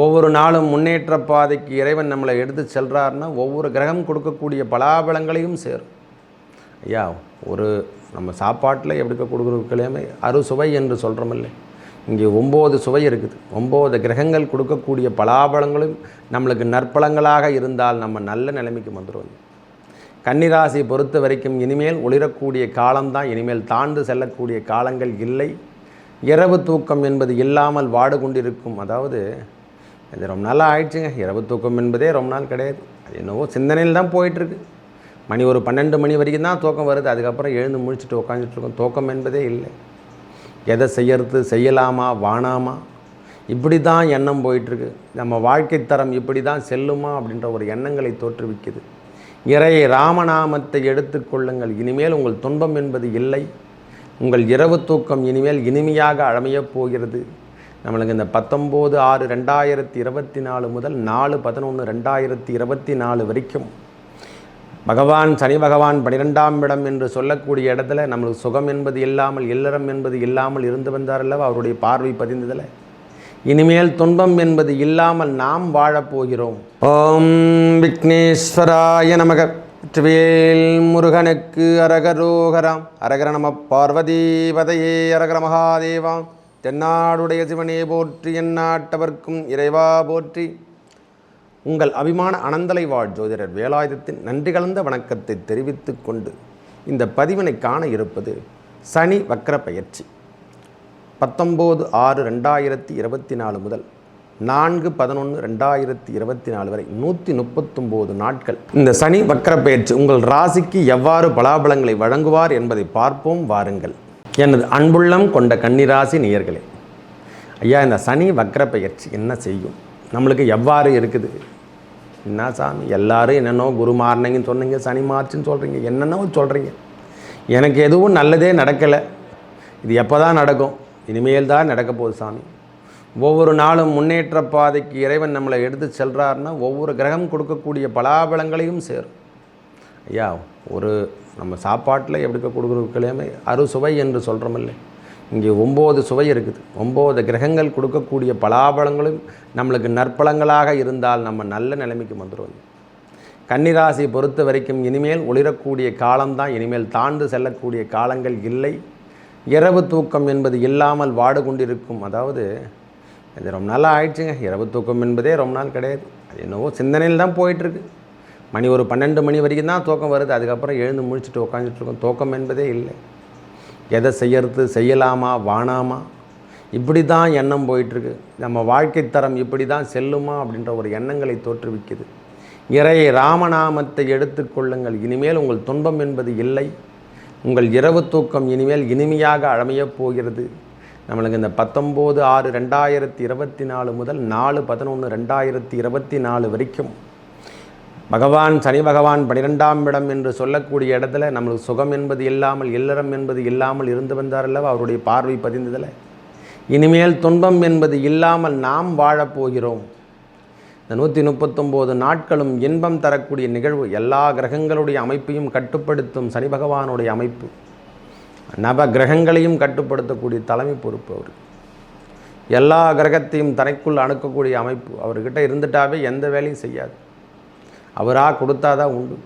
ஒவ்வொரு நாளும் முன்னேற்ற பாதைக்கு இறைவன் நம்மளை எடுத்து செல்கிறாருன்னா ஒவ்வொரு கிரகம் கொடுக்கக்கூடிய பலாபலங்களையும் சேரும். ஐயா, ஒரு நம்ம சாப்பாட்டில் எப்படி கொடுக்குறதுலையுமே அறுசுவை என்று சொல்கிறோமில்லை, இங்கே 9 சுவை இருக்குது. 9 கிரகங்கள் கொடுக்கக்கூடிய பலாபலங்களும் நம்மளுக்கு நற்பலங்களாக இருந்தால் நம்ம நல்ல நிலைமைக்கு வந்துடுவோம். கன்னிராசி பொறுத்த வரைக்கும் இனிமேல் ஒளிரக்கூடிய காலம்தான், இனிமேல் தாழ்ந்து செல்லக்கூடிய காலங்கள் இல்லை. இரவு தூக்கம் என்பது இல்லாமல் வாடு கொண்டிருக்கும். அதாவது இது ரொம்ப நாளாக ஆயிடுச்சுங்க. இரவு தூக்கம் என்பதே ரொம்ப நாள் கிடையாது. அது என்னவோ சிந்தனையில் தான் போயிட்டுருக்கு. மணி ஒரு 12 மணி வரைக்கும் தான் தூக்கம் வருது. அதுக்கப்புறம் எழுந்து முழிச்சுட்டு உட்காந்துட்ருக்கோம். தூக்கம் என்பதே இல்லை. எதை செய்யறது, செய்யலாமா வானாமா, இப்படி தான் எண்ணம் போயிட்டுருக்கு. நம்ம வாழ்க்கை தரம் இப்படி தான் செல்லுமா அப்படின்ற ஒரு எண்ணங்களை தோற்றுவிக்குது. இறை ராமநாமத்தை எடுத்துக்கொள்ளுங்கள். இனிமேல் உங்கள் துன்பம் என்பது இல்லை. உங்கள் இரவு தூக்கம் இனிமேல் இனிமையாக அமையப் போகிறது. நம்மளுக்கு இந்த 19/6/2024 முதல் 4/11/2024 வரைக்கும் பகவான் சனி பகவான் 12ஆம் இடம் என்று சொல்லக்கூடிய இடத்துல நம்மளுக்கு சுகம் என்பது இல்லாமல், இல்லறம் என்பது இல்லாமல் இருந்து வந்தார் அல்லவா, அவருடைய பார்வை பதிந்ததில் இனிமேல் துன்பம் என்பது இல்லாமல் நாம் வாழப்போகிறோம். ஓம் விக்னேஸ்வராய நமக. வெற்றிவேல் முருகனுக்கு அரகரோகராம். அரகர நம பார்வதீபதையே அரகர மகாதேவாம். தென்னாடுடைய சிவனே போற்றி, எந்நாட்டவர்க்கும் இறைவா போற்றி. உங்கள் அபிமான அனந்தலை வாழ் ஜோதிடர் வேலாயுதத்தின் நன்றி கலந்த வணக்கத்தை தெரிவித்து கொண்டு இந்த பதிவினை காண இருப்பது சனி வக்ர பயிற்சி. 19/6/2024 முதல் 4/11/2024 வரை 139 நாட்கள் இந்த சனி வக்ர பயிற்சி உங்கள் ராசிக்கு எவ்வாறு பலாபலங்களை வழங்குவார் என்பதை பார்ப்போம் வாருங்கள். எனது அன்புள்ளம் கொண்ட கன்னிராசி நேயர்களே, ஐயா, இந்த சனி வக்ர பயிற்சி என்ன செய்யும், நம்மளுக்கு எவ்வாறு இருக்குது? என்ன சாமி, எல்லாரும் என்னென்னோ குரு மாறினங்கன்னு சொன்னீங்க, சனி மார்ச்சுன்னு சொல்கிறீங்க, என்னென்னோ சொல்கிறீங்க. எனக்கு எதுவும் நல்லதே நடக்கலை. இது எப்போ தான் நடக்கும்? இனிமேல் தான் நடக்க போகுது சாமி. ஒவ்வொரு நாளும் முன்னேற்ற பாதைக்கு இறைவன் நம்மளை எடுத்து செல்கிறாருன்னா ஒவ்வொரு கிரகம் கொடுக்கக்கூடிய பலாபலங்களையும் சேரும். ஐயா, ஒரு நம்ம சாப்பாட்டில் எப்படி கொடுக்குறதுலையுமே அறுசுவை என்று சொல்கிறோமில்லை, இங்கே 9 சுவை இருக்குது. 9 கிரகங்கள் கொடுக்கக்கூடிய பலாபலங்களும் நம்மளுக்கு நற்பலங்களாக இருந்தால் நம்ம நல்ல நிலைமைக்கு வந்துடுவோம். கன்னிராசி பொறுத்த வரைக்கும் இனிமேல் ஒளிரக்கூடிய காலம்தான், இனிமேல் தாழ்ந்து செல்லக்கூடிய காலங்கள் இல்லை. இரவு தூக்கம் என்பது இல்லாமல் வாடு கொண்டிருக்கும். அதாவது இது ரொம்ப நாளாக ஆயிடுச்சுங்க. இரவு தூக்கம் என்பதே ரொம்ப நாள் கிடையாது. அது என்னவோ சிந்தனையில் தான் போயிட்டுருக்கு. மணி ஒரு 12 மணி வரைக்கும் தான் தூக்கம் வருது. அதுக்கப்புறம் எழுந்து முழிச்சுட்டு உட்காந்துட்ருக்கோம். தூக்கம் என்பதே இல்லை. எதை செய்யறது, செய்யலாமா வானாமா, இப்படி தான் எண்ணம் போயிட்டுருக்கு. நம்ம வாழ்க்கை தரம் இப்படி தான் செல்லுமா அப்படின்ற ஒரு எண்ணங்களை தோற்றுவிக்குது. இறை ராமநாமத்தை எடுத்துக்கொள்ளுங்கள். இனிமேல் உங்கள் துன்பம் என்பது இல்லை. உங்கள் இரவு தூக்கம் இனிமேல் இனிமையாக அமையப் போகிறது. நம்மளுக்கு இந்த 19/6/2024 முதல் 4/11/2024 வரைக்கும் பகவான் சனி பகவான் 12ஆம் இடம் என்று சொல்லக்கூடிய இடத்துல நம்மளுக்கு சுகம் என்பது இல்லாமல், இல்லறம் என்பது இல்லாமல் இருந்து வந்தார் அல்லவா, அவருடைய பார்வை பதிந்ததில் இனிமேல் துன்பம் என்பது இல்லாமல் நாம் வாழப்போகிறோம். இந்த 139 நாட்களும் இன்பம் தரக்கூடிய நிகழ்வு. எல்லா கிரகங்களுடைய அமைப்பையும் கட்டுப்படுத்தும் சனி பகவானுடைய அமைப்பு. நவ கிரகங்களையும் கட்டுப்படுத்தக்கூடிய தலைமை பொறுப்பு அவர். எல்லா கிரகத்தையும் தனக்குள் அணுக்கக்கூடிய அமைப்பு அவர்கிட்ட இருந்துட்டாவே எந்த வேலையும் செய்யாது. அவராக கொடுத்தாதான் உண்டு.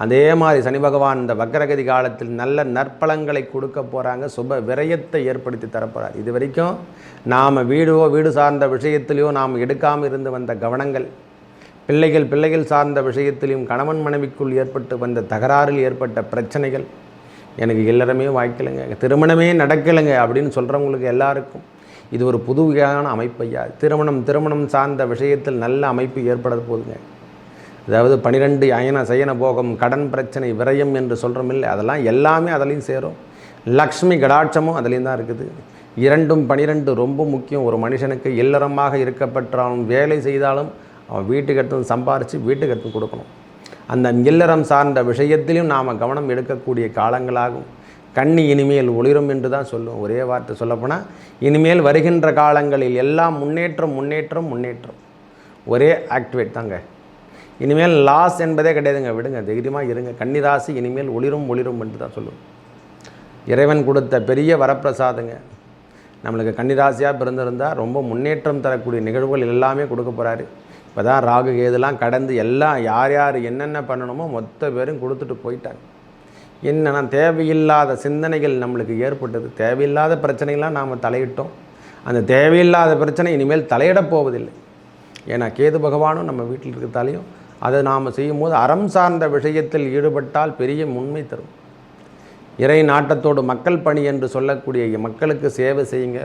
அதே மாதிரி சனி பகவான் இந்த வக்ரகதி காலத்தில் நல்ல நற்பலங்களை கொடுக்க போகிறாங்க. சுப விரயத்தை ஏற்படுத்தி தரப்போகிறார். இது வரைக்கும் நாம் வீடு சார்ந்த விஷயத்திலையோ நாம் எடுக்காமல் இருந்து வந்த கவனங்கள், பிள்ளைகள் சார்ந்த விஷயத்திலையும் கணவன் மனைவிக்குள் ஏற்பட்டு வந்த தகராறில் ஏற்பட்ட பிரச்சனைகள், எனக்கு இல்லறமே வாய்க்கலைங்க, திருமணமே நடக்கலைங்க அப்படின்னு சொல்கிறவங்களுக்கு எல்லாருக்கும் இது ஒரு புது வகையான அமைப்பையா. திருமணம் சார்ந்த விஷயத்தில் நல்ல அமைப்பு ஏற்பட போகுதுங்க. அதாவது 12 அயன சயன போகம், கடன் பிரச்சனை, விரயம் என்று சொல்கிறோம் இல்லை, அதெல்லாம் எல்லாமே அதிலையும் சேரும். லக்ஷ்மி கடாட்சமும் அதுலேயும் தான் இருக்குது. 2 12 ரொம்ப முக்கியம். ஒரு மனுஷனுக்கு இல்லறமாக இருக்கப்பட்டாலும் வேலை செய்தாலும் அவன் வீட்டுக்கு எடுத்து சம்பாரித்து வீட்டுக்கு எடுத்து கொடுக்கணும். அந்த இல்லறம் சார்ந்த விஷயத்திலையும் நாம் கவனம் எடுக்கக்கூடிய காலங்களாகும். கண்ணி இனிமேல் ஒளிரும் என்று தான் சொல்லுவோம். ஒரே வார்த்தை சொல்லப்போனால் இனிமேல் வருகின்ற காலங்களில் எல்லாம் முன்னேற்றம். ஒரே ஆக்டிவேட் தாங்க. இனிமேல் லாஸ் என்பதே கிடையாதுங்க. விடுங்க, தைரியமாக இருங்க. கன்னிராசி இனிமேல் ஒளிரும் என்று தான் சொல்லுவோம். இறைவன் கொடுத்த பெரிய வரப்பிரசாதங்க. நம்மளுக்கு கன்னிராசியாக பிறந்திருந்தால் ரொம்ப முன்னேற்றம் தரக்கூடிய நிகழ்வுகள் எல்லாமே கொடுக்க போகிறாரு. இப்போ தான் ராகு கேதுலாம் கடந்து எல்லாம் யார் யார் என்னென்ன பண்ணணுமோ மொத்த பேரும் கொடுத்துட்டு போயிட்டாங்க. என்னென்னா தேவையில்லாத சிந்தனைகள் நம்மளுக்கு ஏற்பட்டது, தேவையில்லாத பிரச்சனைகள்லாம் நாம் தலையிட்டோம். அந்த தேவையில்லாத பிரச்சனை இனிமேல் தலையிடப் போவதில்லை. ஏன்னா கேது பகவானும் நம்ம வீட்டில் இருக்கிறதாலையும் அதை நாம் செய்யும்போது அறம் சார்ந்த விஷயத்தில் ஈடுபட்டால் பெரிய முன்மை தரும். இறை நாட்டத்தோடு மக்கள் பணி என்று சொல்லக்கூடிய மக்களுக்கு சேவை செய்யுங்க,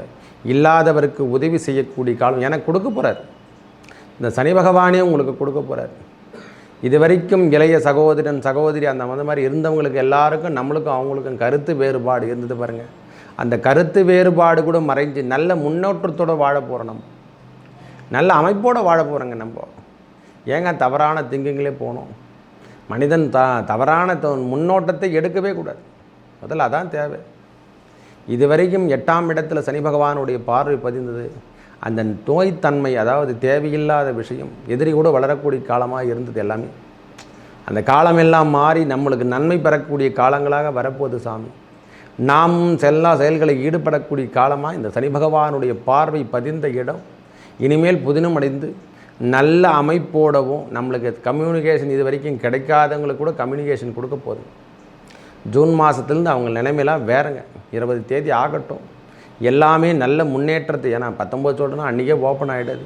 இல்லாதவருக்கு உதவி செய்யக்கூடிய காலம் எனக்கு கொடுக்க போகிறார். இந்த சனி பகவானே உங்களுக்கு கொடுக்க போகிறார். இது வரைக்கும் இளைய சகோதரன் சகோதரி அந்த மாதிரி இருந்தவங்களுக்கு எல்லாருக்கும் நம்மளுக்கும் அவங்களுக்கும் கருத்து வேறுபாடு இருந்தது பாருங்கள். அந்த கருத்து வேறுபாடு கூட மறைஞ்சு நல்ல முன்னேற்றத்தோடு வாழ போகிறோம். நம்ம நல்ல அமைப்போடு வாழ போகிறோங்க. நம்ம ஏங்க தவறான திங்கிங்களே போனோம். மனிதன் தவறான முன்னோட்டத்தை எடுக்கவே கூடாது. முதல்ல அதான் தேவை. இது வரைக்கும் 8ஆம் இடத்துல சனி பகவானுடைய பார்வை பதிந்தது. அந்த நோய்த்தன்மை, அதாவது தேவையில்லாத விஷயம், எதிரி கூட வளரக்கூடிய காலமாக இருந்தது எல்லாமே. அந்த காலமெல்லாம் மாறி நம்மளுக்கு நன்மை பெறக்கூடிய காலங்களாக வரப்போகுது சாமி. நாம் எல்லா செயல்களை ஈடுபடக்கூடிய காலமாக இந்த சனி பகவானுடைய பார்வை பதிந்த இடம் இனிமேல் புதினம் அடைந்து நல்ல அமைப்போடவும் நம்மளுக்கு கம்யூனிகேஷன் இது வரைக்கும் கிடைக்காதவங்களுக்கு கூட கம்யூனிகேஷன் கொடுக்க போகுது. ஜூன் மாதத்துலேருந்து அவங்க நிலைமையெல்லாம் வேறுங்க. 20 தேதி ஆகட்டும், எல்லாமே நல்ல முன்னேற்றத்தை. ஏன்னா 19 சொல்கிறோன்னா அன்றைக்கே ஓப்பன் ஆகிடுது.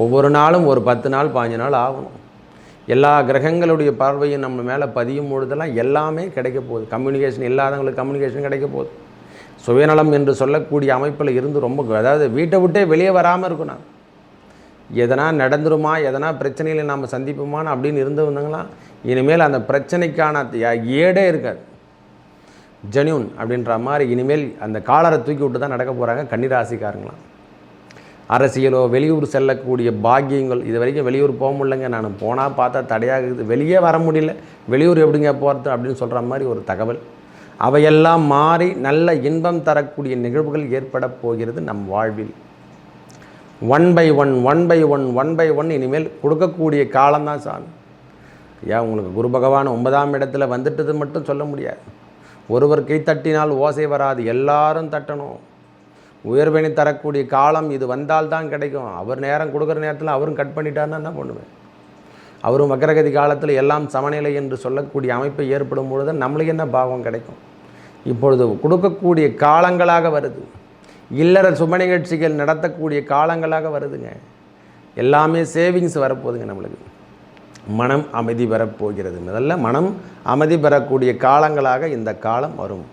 ஒவ்வொரு நாளும் ஒரு 10 நாள் 15 நாள் ஆகணும். எல்லா கிரகங்களுடைய பார்வையும் நம்ம மேலே பதியும் பொழுதெல்லாம் எல்லாமே கிடைக்க போகுது. கம்யூனிகேஷன் இல்லாதவங்களுக்கு கம்யூனிகேஷன் கிடைக்க போகுது. சுயநலம் என்று சொல்லக்கூடிய அமைப்பில் இருந்து ரொம்ப, அதாவது வீட்டை விட்டே வெளியே வராமல் இருக்கணும். எதனா நடந்துருமா, எதனா பிரச்சனைகளை நாம் சந்திப்போமான்னு அப்படின்னு இருந்தவங்களாம் இனிமேல் அந்த பிரச்சனைக்கான ஏடே இருக்காது. ஜென்யூன் அப்படின்ற மாதிரி இனிமேல் அந்த காலரை தூக்கி விட்டு தான் நடக்க போகிறாங்க கன்னிராசிக்காரங்களாம். அரசியலோ வெளியூர் செல்லக்கூடிய பாக்கியங்கள், இது வரைக்கும் வெளியூர் போக முடியலங்க, நான் போனால் பார்த்தா தடையாகுது, வெளியே வர முடியல, வெளியூர் எப்படிங்க போகிறது அப்படின்னு சொல்கிற மாதிரி ஒரு தகவல். அவையெல்லாம் மாறி நல்ல இன்பம் தரக்கூடிய நிகழ்வுகள் ஏற்பட போகிறது நம் வாழ்வில். 1 by 1 இனிமேல் கொடுக்கக்கூடிய காலம்தான் சாமி. ஏன் உங்களுக்கு குரு பகவான் 9ஆம் இடத்துல வந்துட்டது மட்டும் சொல்ல முடியாது. ஒருவர் கை தட்டினால் ஓசை வராது, எல்லாரும் தட்டணும். உயர்வினை தரக்கூடிய காலம் இது வந்தால்தான் கிடைக்கும். அவர் நேரம் கொடுக்குற நேரத்தில் அவரும் கட் பண்ணிட்டாருன்னா என்ன பண்ணுவேன்? அவரும் வக்ரகதி காலத்தில் எல்லாம் சமநிலை என்று சொல்லக்கூடிய அமைப்பை ஏற்படும் பொழுது நம்மளுக்கு என்ன பாவம் கிடைக்கும்? இப்பொழுது கொடுக்கக்கூடிய காலங்களாக வருது. இல்லற சுப நிகழ்ச்சிகள் நடத்தக்கூடிய காலங்களாக வருதுங்க. எல்லாமே சேவிங்ஸ் வரப்போகுதுங்க. நம்மளுக்கு மனம் அமைதி பெறப்போகிறது. முதல்ல மனம் அமைதி பெறக்கூடிய காலங்களாக இந்த காலம் வரும்.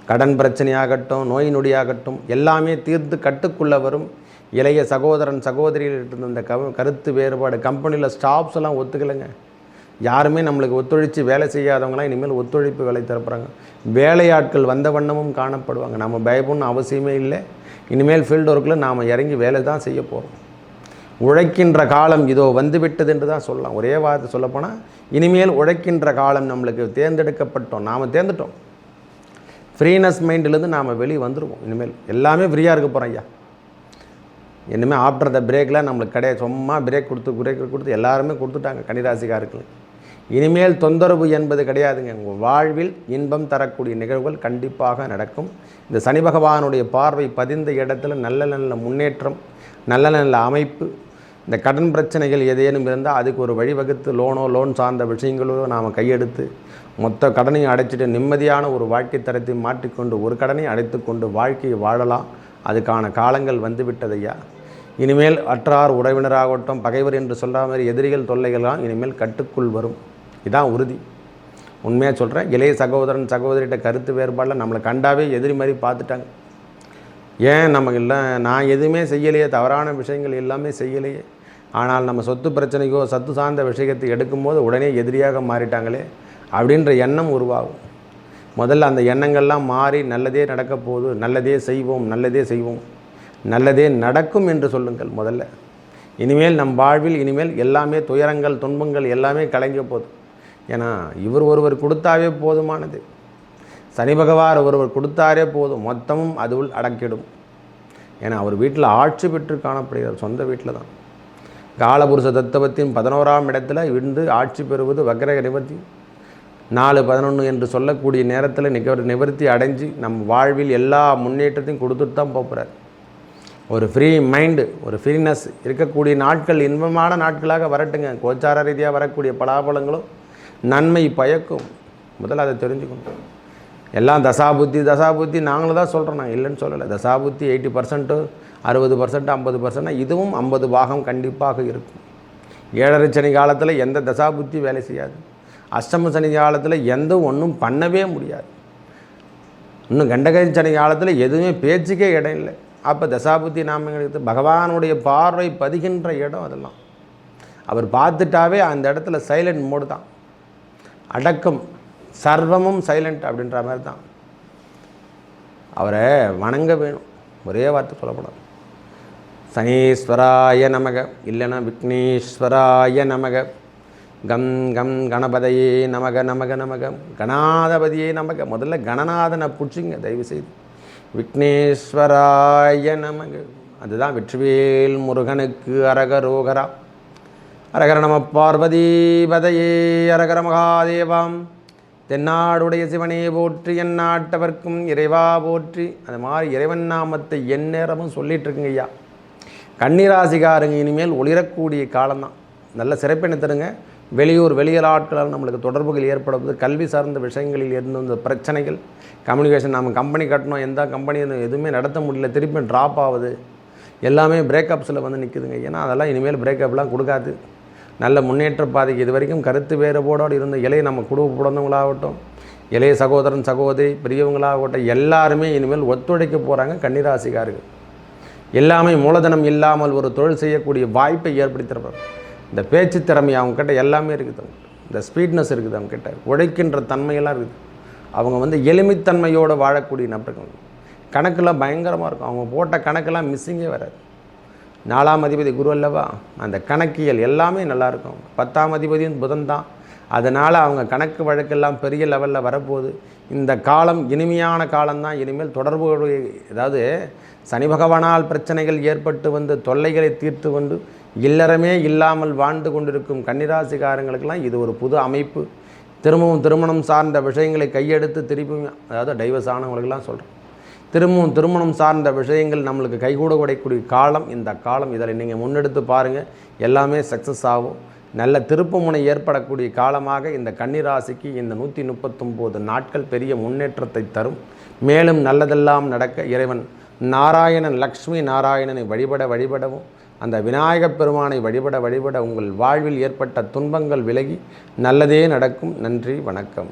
கடன் பிரச்சனையாகட்டும், நோய் நொடியாகட்டும், எல்லாமே தீர்த்து கட்டுக்குள்ளே வரும். இளைய சகோதரன் சகோதரிகிட்ட இந்த கருத்து வேறுபாடு, கம்பெனியில் ஸ்டாஃப்ஸ் எல்லாம் ஒத்துக்கலைங்க. யாருமே நம்மளுக்கு ஒத்துழைச்சி வேலை செய்யாதவங்களாம் இனிமேல் ஒத்துழைப்பு வேலை தரப்புறாங்க. வேலையாட்கள் வந்த வண்ணமும் காணப்படுவாங்க. நம்ம பயப்படணும்னு அவசியமே இல்லை. இனிமேல் ஃபீல்டு ஒர்க்கில் நாம் இறங்கி வேலை தான் செய்ய போகிறோம். உழைக்கின்ற காலம் இதோ வந்துவிட்டது என்று தான் சொல்லலாம். ஒரே வார்த்தை சொல்லப்போனால் இனிமேல் உழைக்கின்ற காலம் நம்மளுக்கு தேர்ந்தெடுக்கப்பட்டோம். நாம் தேர்ந்துட்டோம். ஃப்ரீனஸ் மைண்டிலேருந்து நாம் வெளியே வந்துடுவோம். இனிமேல் எல்லாமே ஃப்ரீயாக இருக்க போகிறோம் ஐயா. இனிமேல் ஆஃப்டர் த பிரேக்கில் நம்மளுக்கு கிடையாது. சும்மா பிரேக் கொடுத்து எல்லாருமே கொடுத்துட்டாங்க கன்னிராசிக்காரர்கள். இனிமேல் தொந்தரவு என்பது கிடையாதுங்க. உங்கள் வாழ்வில் இன்பம் தரக்கூடிய நிகழ்வுகள் கண்டிப்பாக நடக்கும். இந்த சனி பகவானுடைய பார்வை பதிந்த இடத்துல நல்ல நல்ல முன்னேற்றம், நல்ல நல்ல அமைப்பு. இந்த கடன் பிரச்சனைகள் ஏதேனும் இருந்தால் அதுக்கு ஒரு வழிவகுத்து லோன் சார்ந்த விஷயங்களோ நாம் கையெடுத்து மொத்த கடனையும் அடைச்சிட்டு நிம்மதியான ஒரு வாழ்க்கை தரத்தை மாற்றிக்கொண்டு ஒரு கடனை அடைத்து கொண்டு வாழ்க்கையை வாழலாம். அதுக்கான காலங்கள் வந்துவிட்டதையா. இனிமேல் அற்றார் உறவினராகட்டும், பகைவர் என்று சொல்கிற மாதிரி எதிரிகள் தொல்லைகள்லாம் இனிமேல் கட்டுக்குள் வரும். இதான் உறுதி. உண்மையாக சொல்கிறேன். இளைய சகோதரன் சகோதரிகிட்ட கருத்து வேறுபாடில் நம்மளை கண்டாவே எதிரி மாதிரி பார்த்துட்டாங்க. ஏன் நமக்கு இல்லை, நான் எதுவுமே செய்யலையே, தவறான விஷயங்கள் எல்லாமே செய்யலையே, ஆனால் நம்ம சொத்து பிரச்சனைக்கோ சத்து சார்ந்த விஷயத்தை எடுக்கும்போது உடனே எதிரியாக மாறிட்டாங்களே அப்படின்ற எண்ணம் உருவாகும். முதல்ல அந்த எண்ணங்கள்லாம் மாறி நல்லதே நடக்க போகுது, நல்லதே செய்வோம், நல்லதே நடக்கும் என்று சொல்லுங்கள். முதல்ல இனிமேல் நம் வாழ்வில் இனிமேல் எல்லாமே துயரங்கள் துன்பங்கள் எல்லாமே கலங்க போகுது. ஏன்னா இவர் ஒருவர் கொடுத்தாவே போதுமானது. சனி பகவான் ஒருவர் கொடுத்தாரே போதும், மொத்தமும் அதுவுள் அடக்கிடும். ஏன்னா அவர் வீட்டில் ஆட்சி பெற்று காணப்படுகிறார். சொந்த வீட்டில் தான் காலபுருஷ தத்துவத்தின் 11ஆம் இடத்துல இருந்து ஆட்சி பெறுவது வக்ர நிவர்த்தி. 4-11 என்று சொல்லக்கூடிய நேரத்தில் நிவர்த்தி அடைஞ்சு நம் வாழ்வில் எல்லா முன்னேற்றத்தையும் கொடுத்துட்டு தான் போகிறார். ஒரு ஃப்ரீ மைண்டு, ஒரு ஃப்ரீனஸ் இருக்கக்கூடிய நாட்கள் இன்பமான நாட்களாக வரட்டுங்க. கோச்சார ரீதியாக வரக்கூடிய பலாபலங்களும் நன்மை பயக்கும். முதல்ல அதை தெரிஞ்சுக்கணும். எல்லாம் தசாபுத்தி நாங்களும் தான் சொல்கிறோம், நான் இல்லைன்னு சொல்லலை. தசாபுத்தி 80%, 60%, 50%, இதுவும் 50 பாகம் கண்டிப்பாக இருக்கும். 7.5 சனி காலத்தில் எந்த தசாபுத்தி வேலை செய்யாது. அஷ்டம சனி காலத்தில் எந்த ஒன்றும் பண்ணவே முடியாது. இன்னும் கண்டகை சனி காலத்தில் எதுவுமே பேச்சுக்கே இடம் இல்லை. அப்போ தசாபுத்தி நாமங்களுக்கு பகவானுடைய பார்வை பதிகின்ற இடம் அதெல்லாம். அவர் பார்த்துட்டாவே அந்த இடத்துல சைலண்ட் மோடு தான், அடக்கம், சர்வமும் சைலண்ட் அப்படின்ற மாதிரி தான். அவரை வணங்க வேணும், ஒரே வார்த்தை சொல்லப்படாது. சனீஸ்வராய நமக, இல்லைன்னா விக்னேஸ்வராய நமக, கம் கம் கணபதையே நமக நமக நமக, கணாதபதியே நமக. முதல்ல கணநாதனை பிடிச்சிங்க தயவு செய்து. விக்னேஸ்வராய நமக, அதுதான் வெற்றிவேல் முருகனுக்கு அரகரோகரா. அரகர நம பார்வதி பதையே, அரகர மகாதேவாம். தென்னாடுடைய சிவனே போற்றி, என் நாட்டவர்க்கும் இறைவா போற்றி. அது மாதிரி இறைவன் நாமத்தை எந்நேரமும் சொல்லிகிட்டு இருக்குங்க ஐயா. கன்னிராசிக்காரங்க இனிமேல் ஒளிரக்கூடிய காலம்தான். நல்ல சிறப்பினை தருங்க. வெளியூர் ஆட்களால் நம்மளுக்கு தொடர்புகள் ஏற்படுவது, கல்வி சார்ந்த விஷயங்களில் இருந்து இந்த பிரச்சனைகள், கம்யூனிகேஷன், நம்ம கம்பெனி கட்டணும், எந்த கம்பெனி எதுவுமே நடத்த முடியல, திருப்பி ட்ராப் ஆகுது, எல்லாமே பிரேக்கப்ஸில் வந்து நிற்குதுங்க. ஏன்னா அதெல்லாம் இனிமேல் பிரேக்கப்லாம் கொடுக்காது. நல்ல முன்னேற்ற பாதைக்கு இது வரைக்கும் கருத்து வேறுபாடோடு இருந்த இளைய நம்ம குடும்ப பிறந்தவங்களாகட்டும், இளைய சகோதரன் சகோதரி பெரியவங்களாகட்டும், எல்லாருமே இனிமேல் ஒத்துழைக்க போகிறாங்க. கன்னிராசிக்காரர்கள் எல்லாமே மூலதனம் இல்லாமல் ஒரு தொழில் செய்யக்கூடிய வாய்ப்பை ஏற்படுத்திடுறாங்க. இந்த பேச்சு திறமை அவங்கக்கிட்ட எல்லாமே இருக்குது. இந்த ஸ்பீட்னஸ் இருக்குது அவங்கக்கிட்ட, உழைக்கின்ற தன்மையெல்லாம் இருக்குது. அவங்க வந்து எளிமைத்தன்மையோடு வாழக்கூடிய நபர்கள். கணக்கெல்லாம் பயங்கரமாக இருக்கும். அவங்க போட்ட கணக்கெல்லாம் மிஸ்ஸிங்கே வராது. 4ஆம் அதிபதி குரு அல்லவா, அந்த கணக்கியல் எல்லாமே நல்லாயிருக்கும். 10ஆம் அதிபதியும் புதன் தான். அதனால் அவங்க கணக்கு வழக்கெல்லாம் பெரிய லெவலில் வரப்போகுது. இந்த காலம் இனிமையான காலம்தான். இனிமேல் தொடர்புடைய, அதாவது சனி பகவானால் பிரச்சனைகள் ஏற்பட்டு வந்து தொல்லைகளை தீர்த்து வந்து இல்லறமே இல்லாமல் வாழ்ந்து கொண்டிருக்கும் கன்னிராசிக்காரங்களுக்கெல்லாம் இது ஒரு புது அமைப்பு. திருமணம் சார்ந்த விஷயங்களை கையெடுத்து திருப்பி, அதாவது டைவர்ஸ் ஆனவங்களுக்கெல்லாம் சொல்கிறேன், திருமணம் சார்ந்த விஷயங்கள் நம்மளுக்கு கைகூட கூடக்கூடிய காலம் இந்த காலம். இதில் நீங்கள் முன்னெடுத்து பாருங்கள், எல்லாமே சக்ஸஸ் ஆகும். நல்ல திருப்புமுனை ஏற்படக்கூடிய காலமாக இந்த கன்னிராசிக்கு இந்த 139 நாட்கள் பெரிய முன்னேற்றத்தை தரும். மேலும் நல்லதெல்லாம் நடக்க இறைவன் நாராயணன், லக்ஷ்மி நாராயணனை வழிபடவும், அந்த விநாயகப் பெருமானை வழிபட உங்கள் வாழ்வில் ஏற்பட்ட துன்பங்கள் விலகி நல்லதே நடக்கும். நன்றி, வணக்கம்.